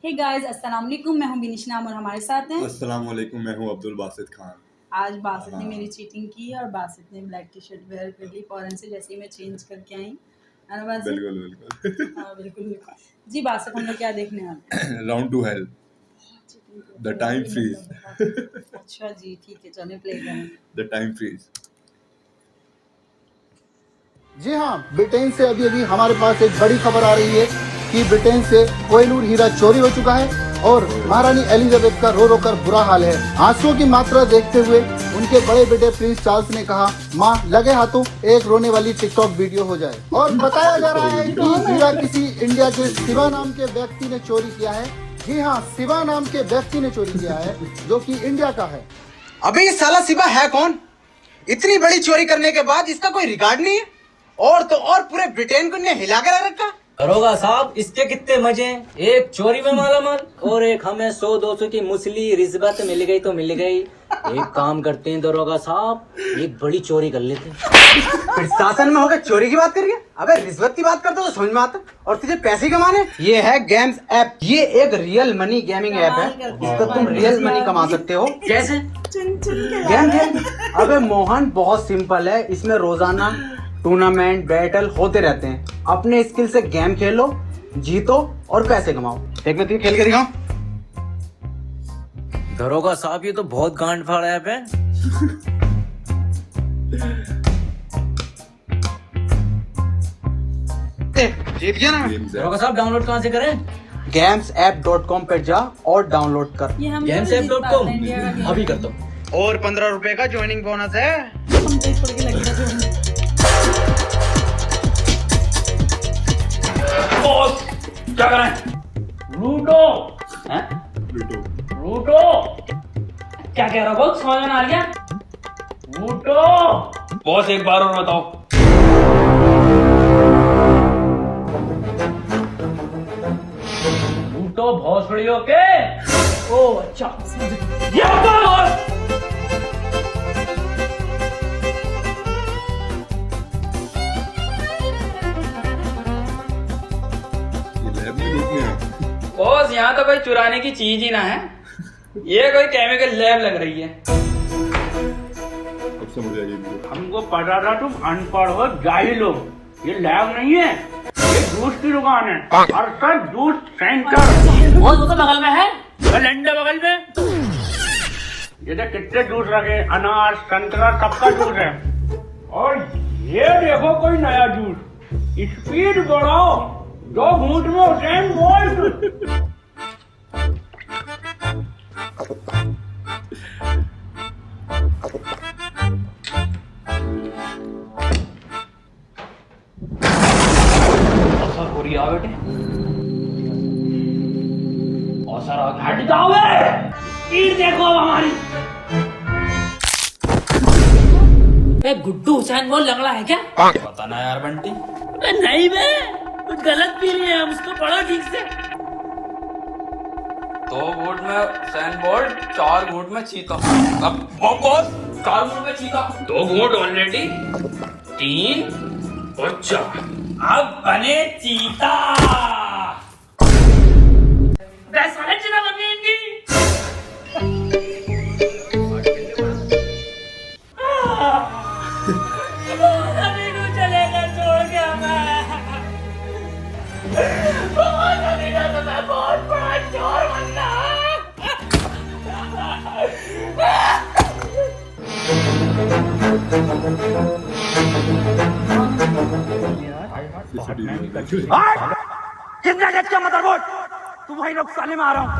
Hey guys, अस्सलाम वालेकुम। मैं हूं बिनिश नाम और हमारे साथ हैं अस्सलाम वालेकुम, मैं हूं अब्दुल बासित खान। आज बासित ने मेरी चीटिंग की और बासित ने ब्लैक टी शर्ट वेयर कर ली फौरन से, जैसे ही मैं चेंज करके आई। है ना बासित? बिल्कुल बिल्कुल। हाँ बिल्कुल बिल्कुल जी। बासित, हम लोग क्या देखने वाले हैं? Round two hell, the time freeze. अच्छा जी, ठीक है, चलें प्ले करें। The time freeze. जी हाँ, ब्रिटेन से अभी अभी हमारे पास एक बड़ी खबर आ रही है कि ब्रिटेन से कोहिनूर हीरा चोरी हो चुका है और महारानी एलिजाबेथ का रो रो कर बुरा हाल है। आंसुओं की मात्रा देखते हुए उनके बड़े बेटे प्रिंस चार्ल्स ने कहा, माँ लगे हाथों एक रोने वाली टिकटॉक वीडियो हो जाए। और बताया जा रहा है कि हीरा किसी इंडिया के शिवा नाम के व्यक्ति ने चोरी किया है। जी हाँ, शिवा नाम के व्यक्ति ने चोरी किया है जो कि इंडिया का है। अबे ये साला शिवा है कौन? इतनी बड़ी चोरी करने के बाद इसका कोई रिकॉर्ड नहीं है। और तो और पूरे ब्रिटेन को ने हिला कर रखा। दरोगा साहब, इसके कितने मजे हैं। एक चोरी में माला माल और एक हमें 100-200 की मुसली रिश्वत मिल गई तो मिल गई। एक काम करते हैं दरोगा साहब, एक बड़ी चोरी कर लेते हैं। प्रशासन में होकर चोरी की बात करिए? अबे रिश्वत की बात करते हो तो समझ में आता। और तुझे पैसे कमाने? ये है गेम्स ऐप। ये एक रियल मनी गेमिंग ऐप है। इसको तुम रियल मनी कमा सकते हो। कैसे? गेम खेल। अबे मोहन, बहुत सिंपल है। इसमें रोजाना टूर्नामेंट बैटल होते रहते हैं। अपने स्किल से गेम खेलो, जीतो और पैसे कमाओ। देख मैं तुझे खेल के दिखाऊं। दरोगा साहब, ये तो बहुत गांड फाड़ ऐप है। जीत गया ना? दरोगा साहब, डाउनलोड कहाँ से करें? gamsapp.com पे जा और डाउनलोड कर। ये हम gamsapp.com इंडिया का गेम अभी करता हूँ। और 15 रुपए का ज्वाइनिंग बोनस है। हम देख छोड़ के लगता है। बॉस, क्या करें? लूटो हैं? लूटो क्या कह रहा बॉस? समझ में आ गया? लूटो बॉस, एक बार और बताओ। लूटो भोसड़ियों के। ओ अच्छा, ये बताओ बॉस। बॉस, यहाँ तो कोई चुराने की चीज ही ना है। ये कोई केमिकल लैब लग रही है। अब समझ आ गई। हमको पता था तुम अनपढ़ हो, जाहिल हो। ये लैब नहीं है, ये जूस की दुकान है। अर्थात जूस सेंटर। वो तो बगल में है, लंडा बगल में। ये तो कितने जूस रखे, अनार संतरा सबका जूस है। और ये देखो कोई नया जूस। स्पीड बढ़ाओ, 2 घूंट में हुसैन बोल्ट। असर हो रही है बेटे। असर हट जाओ बे। स्पीड देखो अब हमारी। गुड्डू हुसैन बोल लंगड़ा है क्या? पता ना यार बंटी। नहीं बे, कुछ गलत भी नहीं है। हम उसको पढ़ो ठीक से। 2 घूंट में हुसैन बोल्ट, 4 घूंट में चीता। अब बॉस, 4 घूंट में चीता। 2 घूंट ऑलरेडी, 3 और 4। अब बने चीता। सारे चीता बन गई इनकी। अभी को चलेगा छोड़ के हमें। अभी का तो मैं बहुत बड़ा चोर बनना। कितना कच्चा मदरबोर्ड, तू वही नुकसाने में आ रहा हूँ।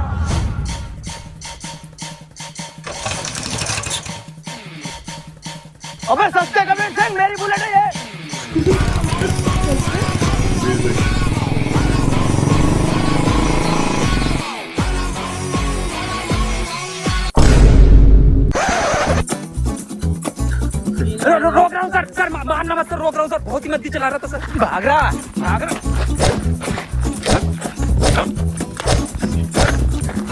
अबे सस्ते कबीर सिंह, मेरी बुलेट है ये। रोक रहा हूँ सर। सर मारना मत सर, रोक रहा हूँ सर। बहुत ही मद्दी चला रहा था सर। भाग रहा।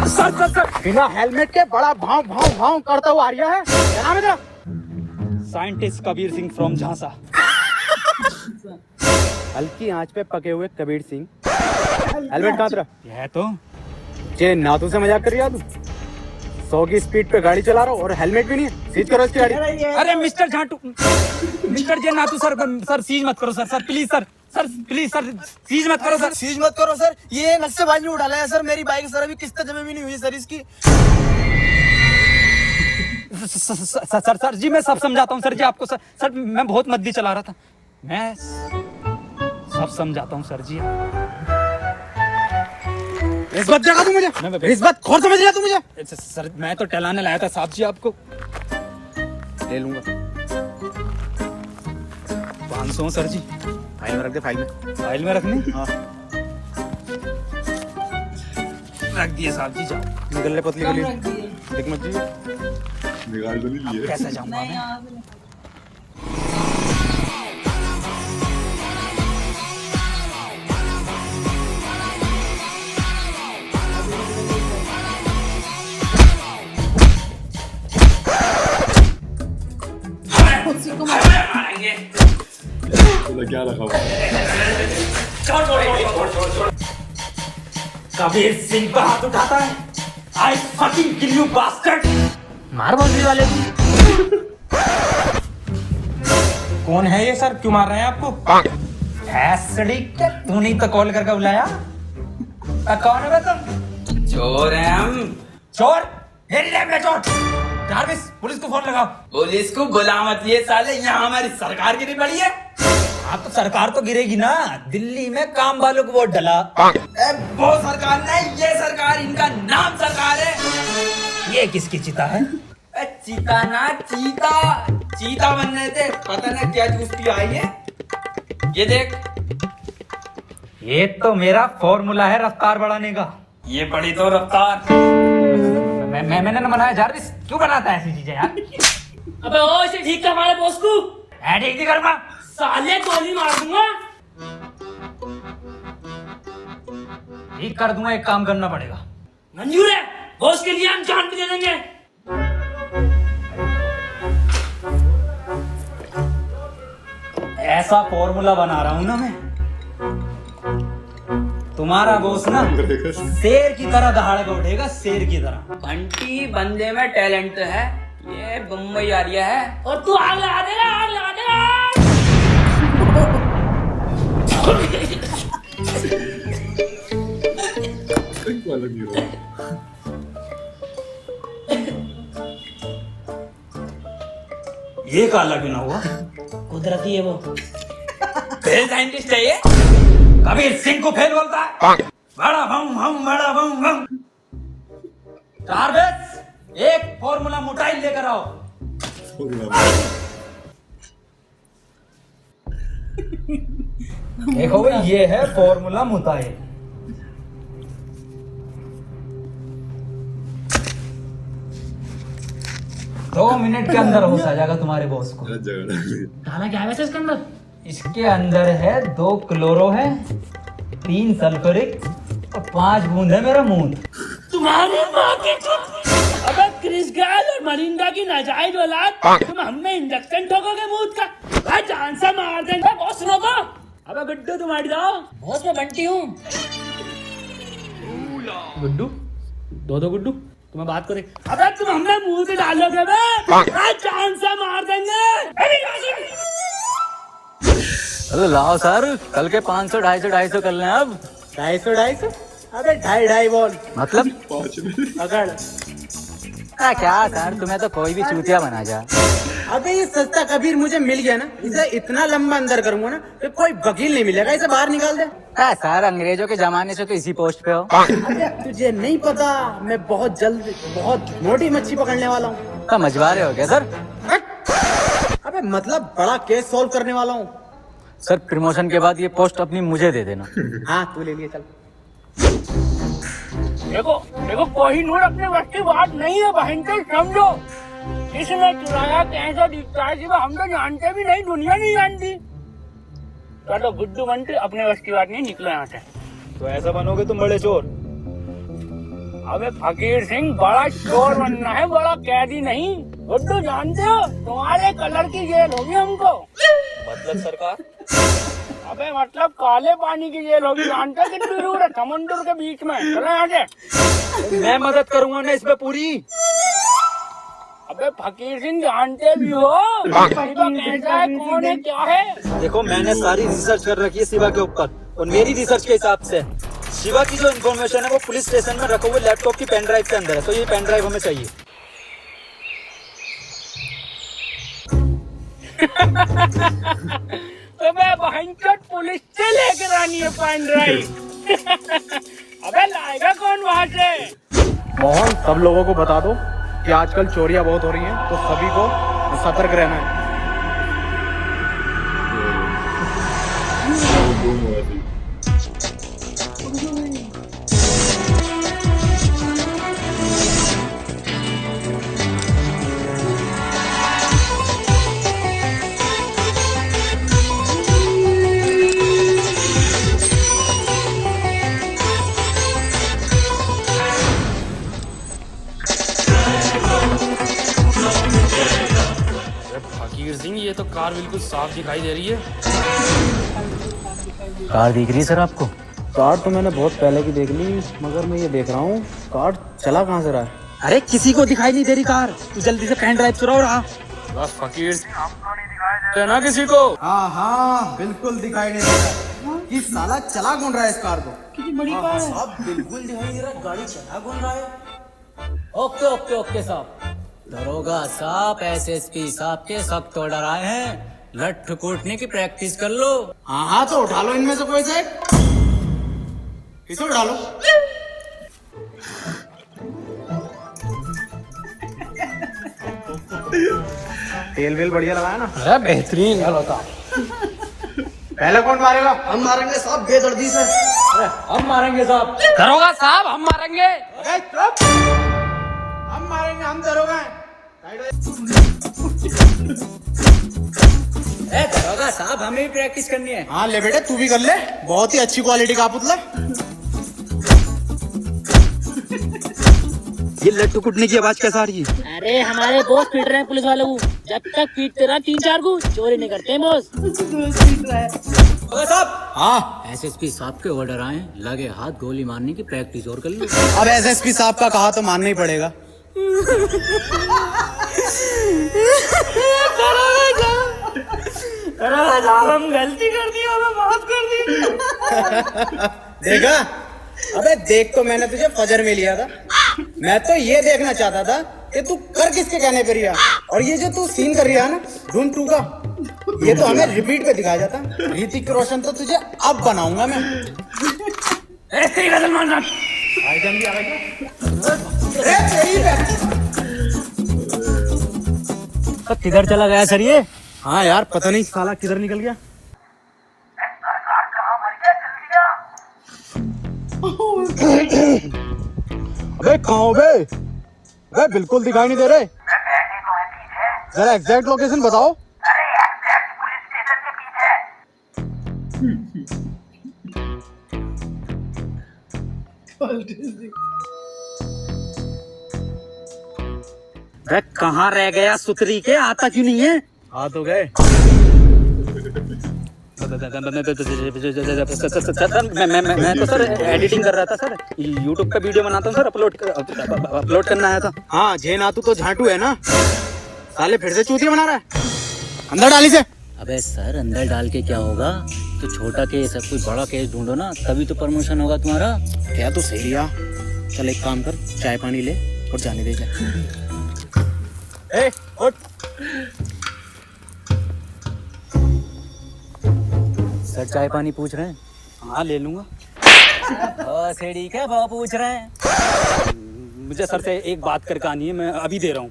सर बिना हेलमेट के बड़ा भाव भाव भाव करता हुआ आ रहा है। क्या नाम है तेरा? साइंटिस्ट कबीर सिंह फ्रॉम झांसा। हल्की आंच पे पके हुए कबीर सिंह। हेलमेट कहाँ तेरा? है तो ये नातू से मजाक कर रही है तू? 100 की स्पीड पे गाड़ी चला रहा हो और हेलमेट भी नहीं है। सीज करो इसकी गाड़ी। अरे मिस्टर झाटू, मिस्टर जे नातू सर, सर सीज मत करो sir, sir please sir, sir please sir seize मत करो सर। सीज मत करो सर, ये नक्शेबाजी उड़ाला है सर मेरी बाइक सर, अभी किस्त जमा भी नहीं हुई सर इसकी। सर जी मैं सब समझाता हूँ सर जी आपको। सर मैं बहुत मद्दी चला रहा था, मैं सब समझाता हूँ सर जी। रिश्वत देगा तू मुझे? रिश्वत खोर समझ लिया तू मुझे? सर मैं तो टहलाने लाया था साहब जी आपको। ले लूंगा। 500 सर जी। फाइल में रख दे, फाइल में। फाइल में रखनी? हाँ। रख दिए साहब जी, जाओ। निकल ले पतली कम गली। रख दिए। देख मत जी। निकाल तो नहीं लिए। कैसे जाऊंगा नहीं मैं? यहाँ से उसी को तो क्या रखा हुआ? कबीर सिंह पर हाथ उठाता है, I fucking kill you bastard. मार बंदी वाले को। कौन है ये सर, क्यों मार रहे हैं आपको? भैंसड़ी के तूने तो कॉल करके बुलाया? कौन है बे तुम? चोर हैं हम। चोर? मेरी लैब में चोर। जारविस पुलिस को फोन लगाओ। पुलिस को बुला मत, ये साले यहाँ हमारी सरकार गिरी पड़ी है। हाँ तो सरकार तो गिरेगी ना, दिल्ली में काम वालों को वोट डला। वो सरकार नहीं, ये सरकार, इनका नाम सरकार है। ये किसकी चिता है? चीता ना चीता, चीता बनने थे, पता ना क्या चूस पी आई है। ये देख, ये तो मेरा फॉर्मूला है रफ्तार बढ़ाने का। ये पड़ी तो रफ्तार। मैंने ना बनाया। जारविस क्यों बनाता है ऐसी चीजें यार? अबे ओ इसे ठीक कर हमारे बॉस को। मैं ठीक नहीं करूंगा। साले गोली मार दूंगा। ठीक कर दूंगा, एक काम करना पड़ेगा। मंजूर है, बॉस के लिए हम जान भी दे देंगे। ऐसा फॉर्मूला बना रहा हूं ना मैं, तुम्हारा बॉस ना शेर की तरह दहाड़ के उठेगा, शेर की तरह। बंटी बंदे में टैलेंट है, ये बम्बई आरिया है। और तू आग लगा देगा, आग लगा देगा। वाला नहीं रहा। ये काला क्यों ना हुआ? कुदरती है वो। फेल साइंटिस्ट है ये। कबीर सिंह को फेल बोलता है। बड़ा भम भम, बड़ा भम भम। जारविस, एक फॉर्मूला मोटाइल लेकर आओ। देखो भाई, ये है फॉर्मूला मोटाइल। दो मिनट के अंदर हो जाएगा तुम्हारे बॉस को। डाला क्या है वैसे इसके अंदर? इसके अंदर है 2 क्लोरो है, 3 सल्फ्यूरिक और 5 बूंद है मेरा मूंद। तुम्हारी माँ की चुप। अबे क्रिस गेल और मरिंदा की नाजायज औलाद, तुम हमें इंजेक्शन ठोकोगे मूत का? भाई जान से मार देंगे। बॉस रोको। अबे गुड्डू तुम हट जाओ, बॉस मैं बंटी हूँ। गुड्डू, दो गुड्डू, तुम्हें बात करे। अबे तुम हमें मुंह से डालोगे बे, भाई जान से मार देंगे। अरे लाओ सर, कल के 500 250 कर लें अब। 250 अबे 2.5 बोल मतलब 5 मिनट। अगर क्या सर, तुम्हें तो कोई भी चूतिया बना जा। अबे ये सस्ता कबीर मुझे मिल गया ना, इसे इतना लंबा अंदर करूंगा ना कि कोई वकील नहीं मिलेगा, इसे बाहर निकाल दे। सर अंग्रेजों के जमाने से तो इसी पोस्ट पे हो। अबे तुझे नहीं पता, मैं बहुत जल्द बहुत मोटी मच्छी पकड़ने वाला हूँ। तो मछुआरे हो गया सर। अबे मतलब बड़ा केस सॉल्व करने वाला हूँ। सर प्रमोशन के बाद ये पोस्ट अपनी मुझे दे देना। हाँ तू ले लिए, चल। देखो देखो, कोहिनूर अपने बस की बात नहीं है बहन को समझो। इसने चुराया कैसा दिखता है जिसे हम तो जानते भी नहीं, दुनिया नहीं जानती। चलो गुड्डू बंटी, अपने बस की बात नहीं, निकलो यहाँ से। तो ऐसा बनोगे तुम बड़े चोर। अबे फकीर सिंह, बड़ा चोर बनना है, बड़ा कैदी नहीं। गुड्डू जानते हो, तुम्हारे कलर की जेल होगी हमको। मतलब सरकार, अबे मतलब काले पानी की जेल होगी, जानते हो कितनी दूर है? समुद्र के बीच में। चलो यहाँ से। मैं मदद करूंगा ना इसमें पूरी। अबे फकीर सिंह जानते भी हो शिवा कैसा है, कौन है, क्या है? देखो मैंने सारी रिसर्च कर रखी है शिवा के ऊपर, और मेरी रिसर्च के हिसाब से शिवा की जो इन्फॉर्मेशन है वो पुलिस स्टेशन में रखे हुए लैपटॉप की पेन ड्राइव के अंदर है, तो ये पेन ड्राइव हमें चाहिए। तो मैं भयंकर पुलिस से लेकर आनी है पेन ड्राइव। अबे लाएगा कौन वहाँ से? मोहन, सब लोगों को बता दो कि आजकल चोरियां बहुत हो रही हैं, तो सभी को सतर्क रहना है। फकीर सिंह, ये तो कार बिल्कुल साफ दिखाई दे रही है। कार दिख रही है सर आपको? कार तो मैंने बहुत पहले की देख ली, मगर मैं ये देख रहा हूँ कार चला कहाँ से रहा है। अरे किसी को दिखाई नहीं दे रही कार, तू जल्दी से पेन ड्राइव चुरा और आ। बस फकीर सिंह, हमको नहीं दिखाई दे रहा ना किसी को। हाँ हाँ, बिल्कुल दिखाई नहीं दे रहा कि साला चला कौन रहा है इस कार को। कितनी बड़ी कार है। साहब बिल्कुल दिखाई दे रहा, गाड़ी चला कौन रहा है? ओके ओके ओके साहब। दरोगा साहब, एसएसपी साहब के सख्त ऑर्डर आए हैं, लठ कूटने की प्रैक्टिस कर लो। हाँ हाँ, तो उठा लो इनमें से कोई से, इसे उठा लो। तेल वेल बढ़िया लगाया ना? अरे बेहतरीन होता। पहले कौन मारेगा? हम मारेंगे साहब, बेदर्दी से। हम मारेंगे साहब। दरोगा साहब, हम मारेंगे। अबे चुप! हम मारेंगे, हम दरोगा हैं। दरोगा साहब, हमें भी प्रैक्टिस करनी है। हाँ ले बेटे, तू भी कर ले, बहुत ही अच्छी क्वालिटी का पुतला। ये लट्टू कुटने की आवाज कैसा आ रही है? अरे हमारे बॉस पीट रहे हैं पुलिस वालों को, जब तक पीटते रहा 3-4 को चोरी नहीं करते हैं बॉस। साहब, हाँ, एसएसपी साहब के ऑर्डर आए, लगे हाथ गोली मारने की प्रैक्टिस और कर लो। अब एसएसपी साहब का कहा तो मानना ही पड़ेगा। हम गलती कर दी, हमें माफ कर दी। देखा? अबे देख, तो मैंने तुझे फजर में लिया था। मैं तो ये देखना चाहता था कि तू कर किसके कहने पे रिया, और ये जो तू सीन कर रही है ना ढूंढ टू का, ये तो हमें रिपीट पे दिखाया जाता। ऋतिक रोशन तो तुझे अब बनाऊंगा मैं। सलमान खान, किधर चला गया सर ये? हाँ यार, पता नहीं साला किधर निकल गया। अबे कहाँ हो बे? अबे बिल्कुल दिखाई नहीं दे रहे। जरा एग्जैक्ट लोकेशन बताओ। कहाँ रह गया सुतरी के, आता क्यों नहीं है? आ तो गए। मैं तो सर एडिटिंग कर रहा था सर, यूट्यूब पे वीडियो बनाता हूँ सर, अपलोड करना आया था। हाँ, जे नातू तो झांटू है ना, साले फिर से चूतिया बना रहा है। अंदर डाली से। अबे सर, अंदर डाल के क्या होगा? तो छोटा केस है, कोई बड़ा केस ढूंढो ना, तभी तो प्रमोशन होगा तुम्हारा। क्या तू सही लिया? चल एक काम कर, चाय पानी ले और जाने दे जा। ए, उठ। सर चाय पानी पूछ रहे हैं? हाँ ले लूंगा। सेड़ी क्या भाव पूछ रहे हैं? मुझे सर से एक बात करके आनी है, मैं अभी दे रहा हूँ।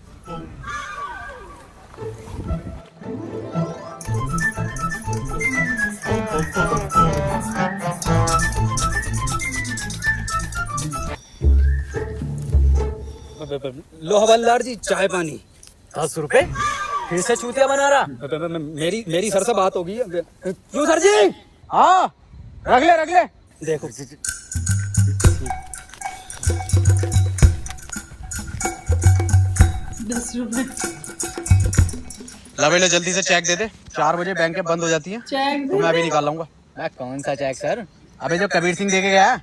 लो हवलदार जी, चाय पानी। 10 रुपए? फिर से चूतिया बना रहा? मेरी सर से बात होगी। क्यों सर जी? हाँ, रख ले। देखो 10 रुपए ला बेटा, जल्दी से चेक दे दे। 4 बजे बैंकें बंद हो जाती हैं, चेक तो मैं अभी निकाल लाऊंगा। कौन सा चेक सर? अबे जो कबीर सिंह देके गया।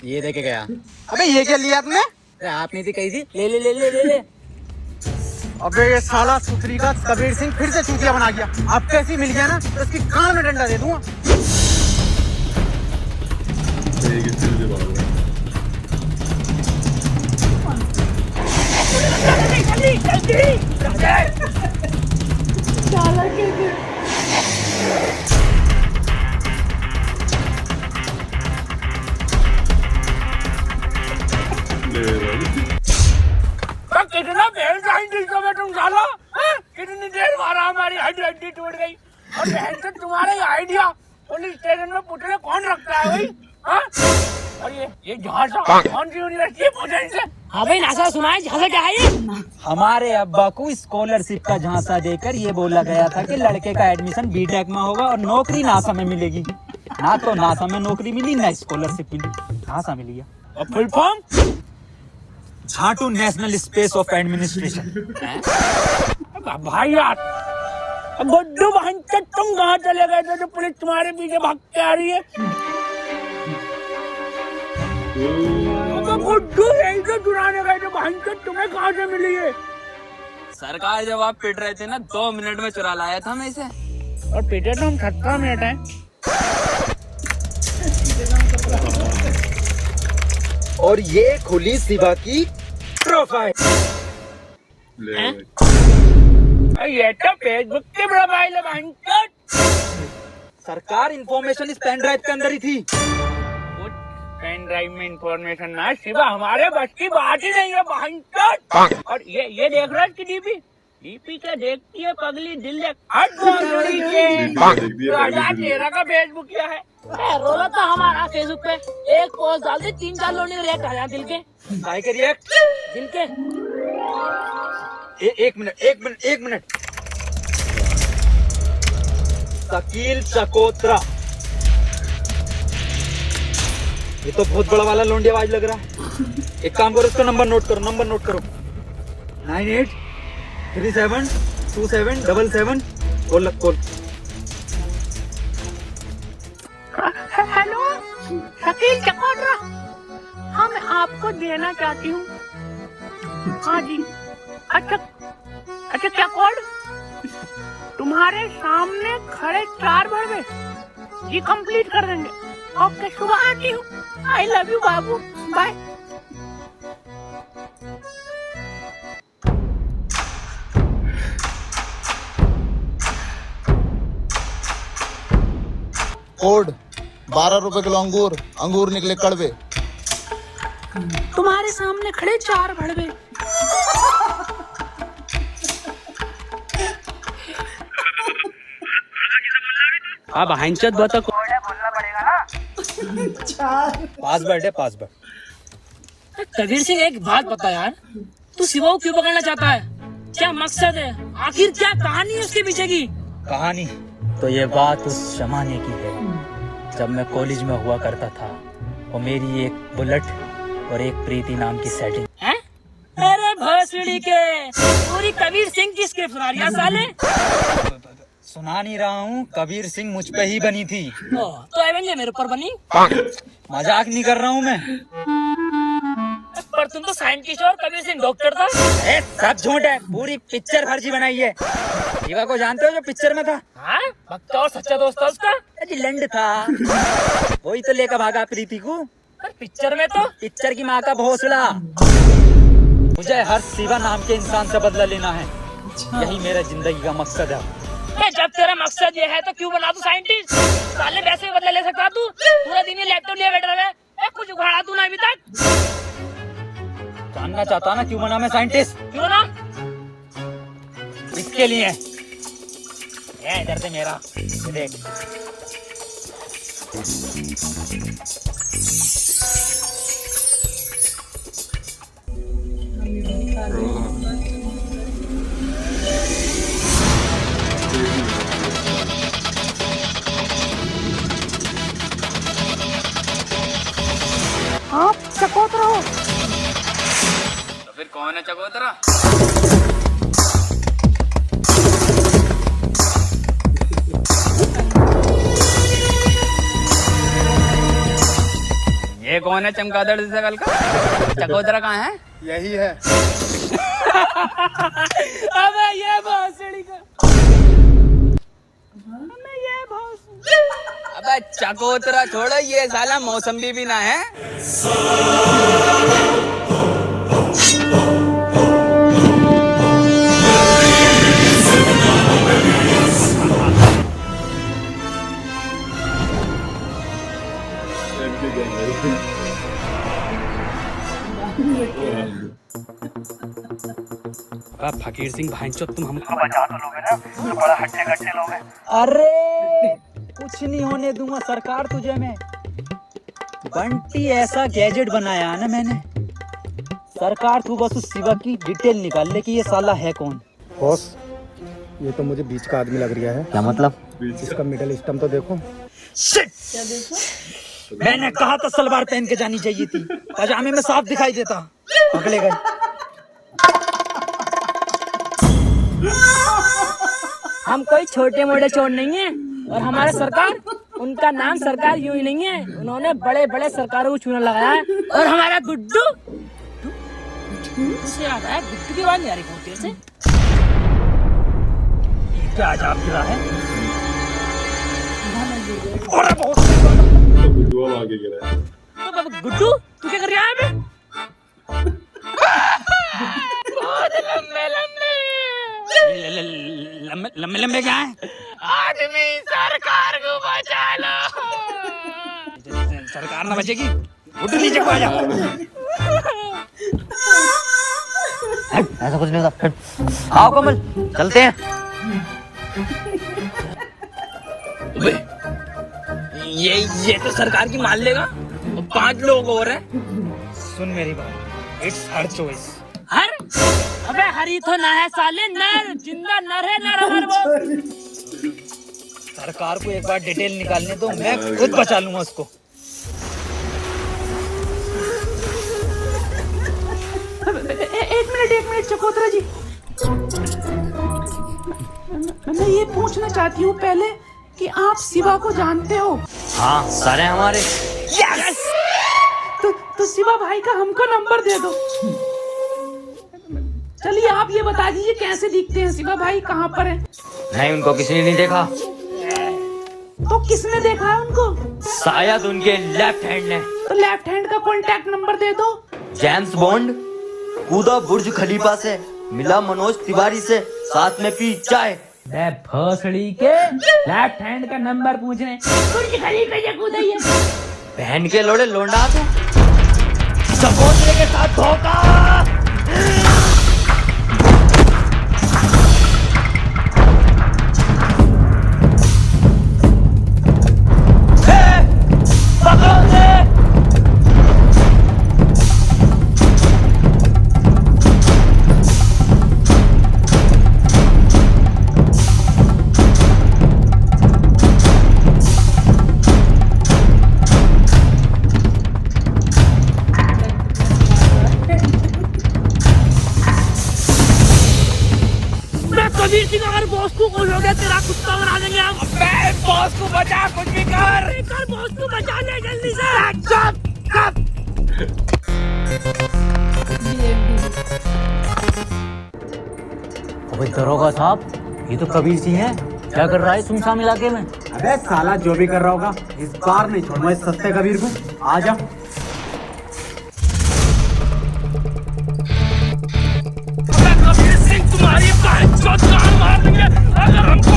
ये देके गया। अबे ये क्या लिया तुमने? अरे आपने थी कही थी ले ले ले ले ले ले। अबे ये साला सुथरी का कबीर सिंह फिर से चूतिया बना गया। अब कैसी मिल गया ना तो इसकी कान में डंडा दे दूंगा। एक ही चीज़ है बाबू। ले भाई। कितना बहन साइंटिस्ट हो तुम साला? कितनी देर मारा हमारी हड्डी हड्डी टूट गई। और बहन से तुम्हारा ये आइडिया पुलिस स्टेशन में पुतले कौन रखता है भाई? हाँ? और ये झांसा कौन सी यूनिवर्सिटी है पूछे इनसे? हाँ भाई नासा सुना है, झांसा क्या है ये? हमारे अब्बा को स्कॉलरशिप का झांसा देकर ये बोला गया था कि लड़के का एडमिशन बीटेक में होगा और नौकरी नासा में मिलेगी। ना तो नासा में नौकरी मिली ना स्कॉलरशिप मिली, झांसा मिल गया। और फुल फॉर्म? झाटू नेशनल स्पेस ऑफ एडमिनिस्ट्रेशन। भाई यार गुड्डू बहन से तुम कहाँ चले गए थे जो पुलिस तुम्हारे पीछे भागते आ रही है? गुड्डू यही से चुराने गए थे बहन से, तुम्हें कहाँ से मिली है? सरकार जब आप पिट रहे थे ना 2 मिनट में चुरा लाया था मैं इसे। और पीटे तो हम 17 मिनट हैं। और ये खुली शिवा की प्रोफाइल। ले भाई। ये तो फेसबुक की प्रोफाइल है बहन चोद। सरकार इंफॉर्मेशन इस पेन ड्राइव के अंदर ही थी। पेन ड्राइव में इंफॉर्मेशन ना शिवा हमारे बस की बात ही नहीं है बहन चोद। और ये देख रहा है इसकी डीपी? डीपी क्या देखती है पगली, दिल देख। हट बोल रही है। 2013 का फेसबुक क्या है? रोला था हमारा फेसबुक पे, एक पोस्ट डाल दी 3-4 लोग ने रिएक्ट आ जाए दिल के। काय के रिएक्ट? दिल के। एक मिनट। शकील चकोत्रा, ये तो बहुत बड़ा वाला लोंडी आवाज लग रहा है। एक काम करो, इसका नंबर नोट करो 98372777 कॉल। हेलो शकील चकोत्रा, हाँ मैं आपको देना चाहती हूँ। हाँ जी। अच्छा क्या कोड? तुम्हारे सामने खड़े 4 बड़े जी कंप्लीट कर देंगे। ओके सुबह आती हूँ। आई लव यू बाबू, बाय। कोड 12 रुपए किलो अंगूर निकले कड़वे। तुम्हारे सामने खड़े 4 भड़वे। अब हंचत बता को पासवर्ड। कबीर सिंह एक बात बता यार, तू शिवा को क्यों पकड़ना चाहता है? क्या मकसद है? आखिर क्या कहानी है उसके पीछे की? कहानी तो ये बात उस जमाने की है जब मैं कॉलेज में हुआ करता था और मेरी एक बुलेट और एक प्रीति नाम की सेटिंग। हैं? अरे भोसड़ी के पूरी कबीर सिंह की स्क्रिप्ट सुना रही है साले। सुना नहीं रहा हूँ, कबीर सिंह मुझ पे ही बनी थी। तो एवेंजर मेरे ऊपर बनी। मजाक नहीं कर रहा हूँ मैं। पर तुम तो साइंटिस्ट और कबीर सिंह डॉक्टर था। सब झूठ है, पूरी पिक्चर फर्जी बनाई है। शिवा को जानते हो जो पिक्चर में था? हाँ भक्ता और सच्चा दोस्त था उसका। अजी लंड था, वही तो लेकर भागा प्रीति को। पर पिक्चर में तो पिक्चर की माँ का भोसला। मुझे हर शिवा नाम के इंसान से बदला लेना है, यही मेरा जिंदगी का मकसद है। जब तेरा मकसद ये है तो क्यों बना तू साइंटिस्ट? साले वैसे ही बदला ले सकता तू। पूरा दिन ये लैपटॉप लिए बैठ रहा है, कुछ उखाड़ा तू ना अभी तक। जानना चाहता ना क्यों बना मैं साइंटिस्ट? क्यों ना? इसके लिए इधर से मेरा देख। आप चकोतरा हो? तो फिर कौन है चकोतरा? ये कौन है चमगादड़ जैसा कल का? चकोतरा कहाँ है? यही है। अबे ये भोसड़ी का अबे चकोतरा छोड़ो, ये साला मौसम्बी भी ना है। Empty game. अब फकीर सिंह भाईचो तुम हमको बचा तो लोगे ना, तो बड़ा हट्टे कट्टे लोगे। अरे कुछ नहीं होने दूंगा सरकार तुझे मैं। बंटी ऐसा गैजेट बनाया है ना मैंने, सरकार तू बस उस शिवा की डिटेल निकाल ले कि ये साला है कौन। बॉस, ये तो मुझे बीच का आदमी लग रहा है। क्या मतलब? इसका मिडल स्टम्प तो देखो। क्या देखो? मैंने कहा था सलवार पहन के जानी चाहिए थी, पजामे में साफ दिखाई देता। पकड़े गए। हम कोई छोटे मोटे चोर नहीं है, और हमारे सरकार, उनका नाम सरकार यूं ही नहीं है, उन्होंने बड़े बड़े सरकारों को चूना लगाया है। और हमारा गुड्डू से याद आया, गुड्डू की बात नहीं आ रही बहुत देर से। ये क्या अजाब गिरा है? दुआ आगे गिरा है। गुड्डू तू क्या कर रहा है अबे? बहुत लंबे लंबे क्या है? आदमी सरकार को बचा लो। सरकार ना बचेगी, गुड्डू नीचे को आ जा। ऐसा कुछ नहीं होता। आओ कमल चलते हैं। ये तो सरकार की मान लेगा। 5 लोग और हैं। सुन मेरी बात, इट्स हर चॉइस। हर अबे हरी तो ना है साले, नर जिंदा नर है, नर हर वो। सरकार को एक बार डिटेल निकालने दो, मैं खुद बचा लूंगा उसको। एक मिनट चकोतरा जी, मैं ये पूछना चाहती हूँ पहले कि आप शिवा को जानते हो? हाँ सारे हमारे। यस! तो शिवा भाई का हमको नंबर दे दो। चलिए आप ये बता दीजिए कैसे दिखते हैं शिवा भाई, कहाँ पर है? नहीं, उनको किसी ने नहीं देखा। तो किसने देखा है उनको? शायद उनके लेफ्ट हैंड ने। तो लेफ्ट हैंड का कॉन्टैक्ट नंबर दे दो। जेम्स बॉन्ड कूदा बुर्ज खलीफा से, मिला मनोज तिवारी से, साथ में पी चाय। भोसड़ी के लेफ्ट हैंड का नंबर पूछने बुर्ज खलीफा से कूदा ही है। बहन के लोड़े लोंडा तू, चकोतरे के साथ धोखा। कबीर सिंह अगर बॉस को खुश हो गया, तेरा कुत्ता बना देंगे हम। बॉस को बचा, कुछ भी कर। बॉस को बचा ले जल्दी से। अबे दरोगा साहब, ये तो कबीर सिंह है। क्या कर रहा है सुनसान इलाके में? अबे साला जो भी कर रहा होगा, इस बार नहीं छोड़ूंगा इस सस्ते कबीर को। आ जा। कबीर सिंह तुम्हारी जान मार देंगे अगर हमको।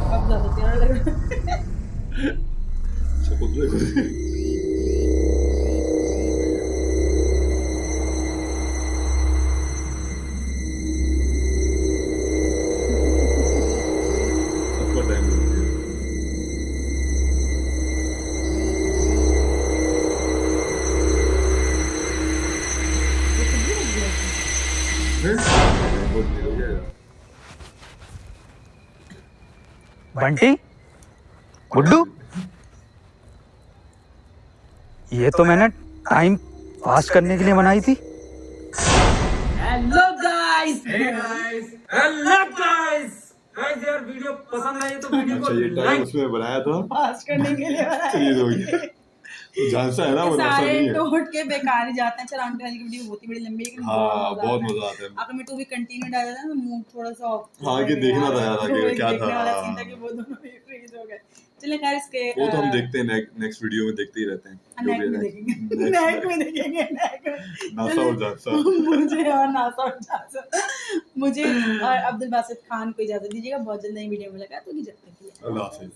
अब ज्यादा प्यारा लग रहा है। चकोतरे को सबका टाइम लग गया। बहुत देर हो गया। बंटी, गुड्डू, ये तो मैंने टाइम पास करने के लिए बनाई थी। Hello guys. Hello guys. Guys यार वीडियो पसंद आई तो वीडियो अच्छा, ये को टाइम लाइक उसमें बनाया था, पास करने के लिए चलिए हो गया। झांसा है ना, वो नासा सारे नहीं है। टोट के बेकार ही जाते हैं। चल अंकल की वीडियो बहुत ही बड़ी लंबी है, लेकिन हाँ, बहुत मजा आता है। अगर मैं टू भी कंटिन्यू डाल देता ना, मूड थोड़ा सा ऑफ। हाँ, कि देखना था यार आगे क्या देखने वाला था। सीन था कि वो दोनों भी फ्रीज हो गए। चलिए खैर इसके वो तो हम देखते हैं, नेक्स्ट वीडियो में देखते ही रहते हैं। जो नेक भी में है देखेंगे, next नेक में। में देखेंगे, नेक में। नासा और झांसा। मुझे और नासा और झांसा, मुझे और अब्दुल बासित खान को इजाजत दीजिएगा। बहुत जल्द नई वीडियो में मुलाकात होगी, जब तक के लिए अल्लाह हाफिज।